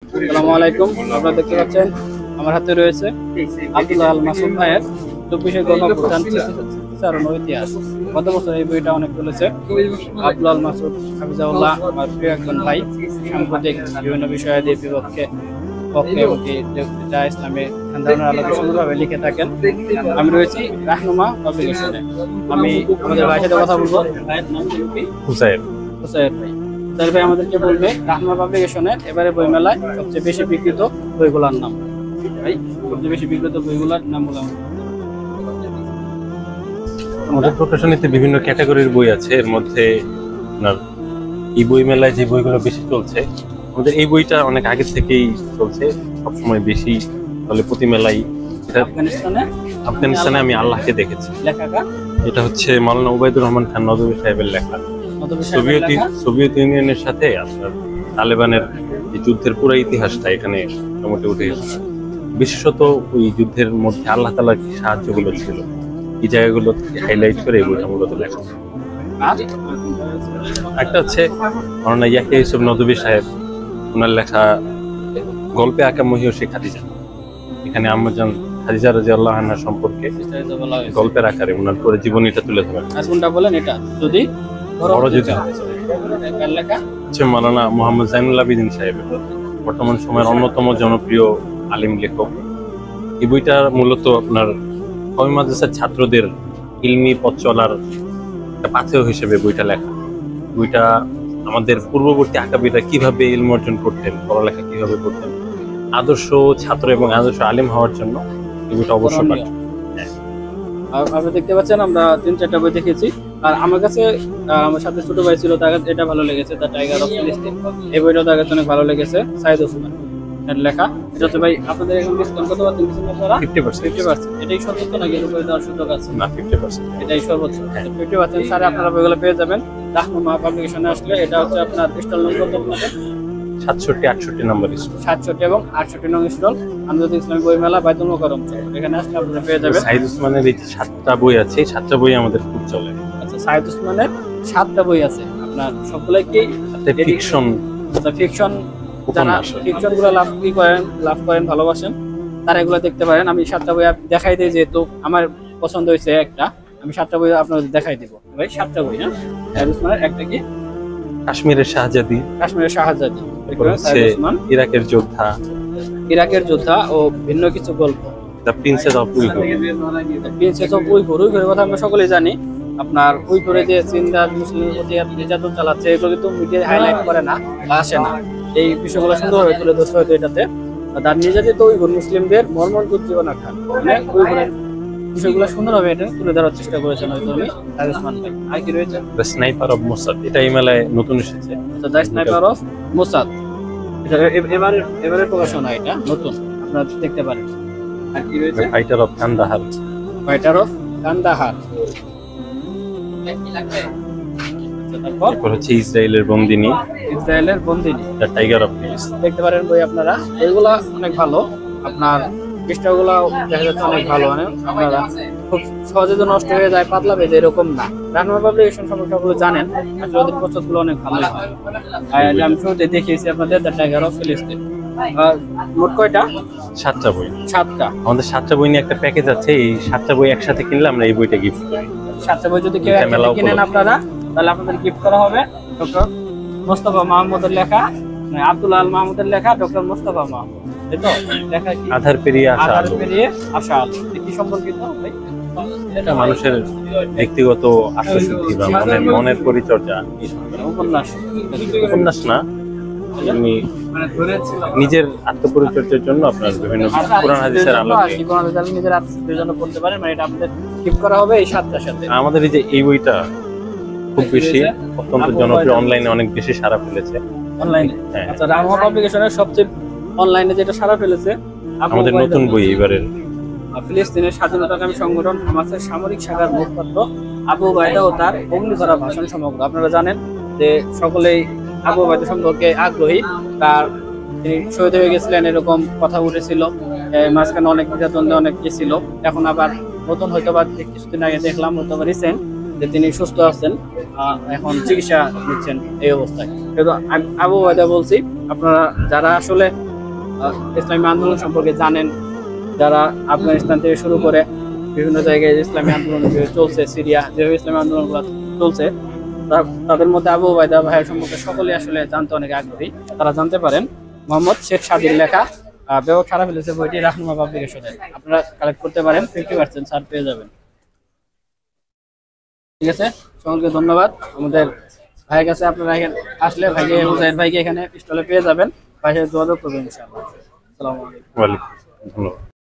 আসসালামু আলাইকুম। আপনারা দেখতে পাচ্ছেন আমার হাতে রয়েছে আব্দুল আল মাসুদ ভাইয়ের 24 গণঅভ্যুত্থান স্মৃতিচারণ ও ইতিহাস। গত বছর এই বইটা অনেক চলেছে। আব্দুল আল মাসুদ হাফিজাউল্লাহ আমার প্রিয় একজন ভাই, সাম্প্রতিক বিভিন্ন বিষয়াদি বিপক্ষে পক্ষে এবং যা ইসলামী ধ্যান আলোকে সুন্দরভাবে লিখে থাকেন। আমি রয়েছি রাহনুমা পাবলিকেশনে। আমি আমাদের ভাইয়ের সাথে কথা বলবো। ভাইয়ের নাম কি? হুসাইন। হুসাইন ভাই। হুসাইন ভাই আমাদেরকে বলবে রাহনুমা পাবলিকেশনের এবারে বইমেলায় সবচেয়ে বেশি বিক্রিত বইগুলোর নাম। ভাই, সবচেয়ে বেশি বিক্রিত বইগুলোর নাম বলা আমাদের প্রকাশনীতে বিভিন্ন ক্যাটাগরির বই আছে। এর মধ্যে আপনার এই বই মেলায় যে বইগুলো বেশি চলছে, আমাদের এই বইটা অনেক আগে থেকেই চলছে, সবসময় বেশি চলে প্রতি মেলায়। এটা আফগানিস্তানে আমি আল্লাহকে দেখেছি। লেখাটা এটা হচ্ছে মাওলানা উবাইদুর রহমান খান নদভী সাহেবের লেখা। সোভিয়েত ইউনিয়নের সাথে আপনার তালেবানের যে যুদ্ধের পুরো ইতিহাসটা এখানে মোটামুটি উঠে এসেছে। বিশেষত ওই যুদ্ধের মধ্যে আল্লাহ তাআলার কি সাহায্যগুলো ছিল, এই জায়গাগুলো হাইলাইট করে এই বইটা মূলত লেখা। একটা হচ্ছে মাওলানা ইয়াহিয়া ইউসুফ নদভী সাহেব, ওনার লেখা গল্পে আঁকা মহিষী খাদিজা। এখানে আম্মাজান খাদিজা রাদিয়াল্লাহু আনহা সম্পর্কে গল্পের আকারে ওনার পুরো জীবনীটা তুলে ধরেন। কোনটা বলেন? এটা যদি বড় যুদ্ধ হচ্ছে মাওলানা মুহাম্মদ জাইনুল আবেদিন সাহেবের, বর্তমান সময়ের অন্যতম জনপ্রিয় আলিম লেখক। এই বইটা মূলত আপনার কওমি মাদ্রাসার ছাত্রদের ইলমি পথ চলার একটা পাথেয় হিসেবে বইটা লেখা। বইটা আমাদের পূর্ববর্তী আকাবিরা কিভাবে ইলম অর্জন করতেন, পড়ালেখা কিভাবে করতেন, আদর্শ ছাত্র এবং আদর্শ আলিম হওয়ার জন্য এই বইটা অবশ্যই পাঠ্য। আপনি দেখতে পাচ্ছেন আমরা 3-4টা বই দেখেছি। আর আমার কাছে আমার সাথে ছোট ভাই ছিল, তার কাছে এটা ভালো লেগেছে, দ্য টাইগার অফ ফিলিস্তিন। এই বইটাও তার কাছে অনেক ভালো লেগেছে, সাইদ ওসমান এর লেখা। এটা তো ভাই আপনাদের এখন ডিসকাউন্ট কত পাচ্ছেন? 50%। এটাই সর্বোচ্চ নাকি এর উপরে দেওয়ার সুযোগ আছে? না, 50%। এটাই সর্বোচ্চ। 50% স্যার আপনারা বইগুলো পেয়ে যাবেন রাহনুমা পাবলিকেশনে আসলে। এটা হচ্ছে আপনার স্টল নম্বর কত আপনাদের? 67-68 নম্বর স্টল। 67 এবং 68 নং স্টল আন্তর্জাতিক ইসলামী বই মেলা বাইতুল মোকাররম। এখানে আসলে আপনারা পেয়ে যাবেন। সাইদ ওসমানের এই 7টা বই আছে, 7টা বই আমাদের খুব চলে। আচ্ছা, সাইদ ওসমানের 7টা বই আছে আপনার, সবগুলাই কি ফিকশন? আচ্ছা, ফিকশন। যারা ফিকশন গুলো লাভ করেন ভালোবাসেন তারা এগুলো দেখতে পারেন। আমি 7টা বই দেখাই দিই, যেহেতু আমার পছন্দ হয়েছে একটা, আমি 7টা বই আপনাদের দেখাই দিব। ভাই 7টা বই, হ্যাঁ। সাইদ ওসমানের একটা কি কাশ্মীরের শাহজাদি, ইরাকের যোদ্ধা, ও ভিন্ন কিছু গল্প, দ্য প্রিন্সেস অফ উইঘুর। উইঘুরের কথা আমরা সকলেই জানি। আপনার উইঘুরে যে চিন্তা মুসলিমের প্রতি নির্যাতন চালাচ্ছে, এগুলো কিন্তু মিডিয়া হাইলাইট করে না বা আসে না। এই বিষয়গুলো সুন্দরভাবে তুলে ধরতে হয়তো এটাতে। তার নির্যাতিত উইঘুর মুসলিমদের মর্মন্তুদ জীবন আখ্যান, মানে উইঘুরের বিষয়গুলো সুন্দরভাবে এটা তুলে ধরার চেষ্টা করেছেন হয়তো আমি সাইদ ওসমান ভাই। আর কি রয়েছে? দ্য স্নাইপার অফ মোসাদ, এটা এই মেলায় নতুন এসেছে। দ্য স্নাইপার অফ মোসাদ, এটা এবারে প্রকাশনা, এটা নতুন, আপনারা দেখতে পারেন। আর কি রয়েছে? ফাইটার অফ কান্দাহার, তারপর হচ্ছে ইসরায়েলের বন্দিনী, দ্য টাইগার অফ ফিলিস্তিন। দেখতে পারেন বই আপনারা। বইগুলা অনেক ভালো, আপনার পৃষ্ঠাগুলো দেখা যাচ্ছে অনেক ভালো, মানে আপনারা খুব সহজে তো নষ্ট হয়ে যায়, পাতলা পেজ এরকম না। রাহনুমা পাবলিকেশন সম্পর্কে আপনারা জানেন, আসলে ওদের প্রচ্ছদগুলো অনেক ভালো হয়। আমি শুরুতে দেখিয়েছি আপনাদের দ্য টাইগার অফ ফিলিস্তিন। মোট কয়টা? 7টা বই। 7টা। আমাদের 7টা বই নিয়ে একটা প্যাকেজ আছে। এই 7টা বই একসাথে কিনলে আমরা এই বইটা গিফট করি। 7টা বই যদি কেউ একসাথে কিনেন আপনারা, তাহলে আপনাদের গিফট করা হবে ডক্টর মোস্তফা মাহমুদের লেখা, আব্দুল আল মাহমুদের লেখা, ডক্টর মোস্তফা মাহমুদ। এই তো লেখা কি? আধার পেরিয়ে আশা আলো। কি সম্পর্কিত ভাই? এটা মানুষের ব্যক্তিগত আত্মশুদ্ধি বা মনের পরিচর্যা। উপন্যাস না, আমি নিজের আত্মপরিচর্যার জন্য আপনার বিভিন্ন কোরআন হাদিসের আলোকে নিজের আত্মশুদ্ধির জন্য পড়তে পারেন। মানে এটা আপনাদের গিফট করা হবে এই 7টার সাথে। আমাদের এই বইটা খুব বেশি অত্যন্ত জনপ্রিয়, অনলাইনে অনেক বেশি সাড়া ফেলেছে। অনলাইনে? আচ্ছা, রাহনুমা পাবলিকেশনের সবচেয়ে অনলাইনে যেটা সাড়া ফেলেছে আমাদের নতুন বই এবারের ফিলিস্তিনের স্বাধীনতাকামী সংগঠন হামাসের সামরিক শাখার মুখপাত্র আবু উবাইদা ও তার অগ্নিধরা ভাষণ সমগ্র। আপনারা জানেন যে সকলেই আবু উবাইদা সম্পর্কে আগ্রহী। তার তিনি শহীদ হয়ে গেছিলেন এরকম কথা উঠেছিল, মাঝখানে অনেক নির্যাতন অনেক কি ছিল। এখন আবার নতুন হয়তো বা কিছুদিন আগে দেখলাম, হয়তো বা রিসেন্ট, যে তিনি সুস্থ আছেন, এখন চিকিৎসা নিচ্ছেন এই অবস্থায়। কিন্তু আবু উবাইদা বলছি, আপনারা যারা আসলে ইসলামী আন্দোলন সম্পর্কে জানেন, যারা আফগানিস্তান থেকে শুরু করে বিভিন্ন জায়গায় ইসলামী আন্দোলন চলছে, সিরিয়া যেভাবে ইসলামী আন্দোলনগুলো চলছে, তাদের মধ্যে আবু ওবায়দা ভাইয়ের সম্পর্কে সকলেই আসলে জানতে অনেক আগ্রহী। তারা জানতে পারেন। মোহাম্মদ শেখ সাদির লেখা বেও খারাপ ফেলেছে বইটি রাহনুমা পাবলিকেশনে, আপনারা কালেক্ট করতে পারেন, 50% ছাড় পেয়ে যাবেন। ঠিক আছে, সকলকে ধন্যবাদ। আমাদের ভাইয়ের কাছে আপনারা আসলে ভাইকে মুজাহিদ ভাইকে এখানে স্টলে পেয়ে যাবেন, ভাইয়ের সাথে যোগাযোগ করবেন ইনশাআল্লাহ। আসসালামু আলাইকুম। ওয়ালাইকুম ধন্যবাদ।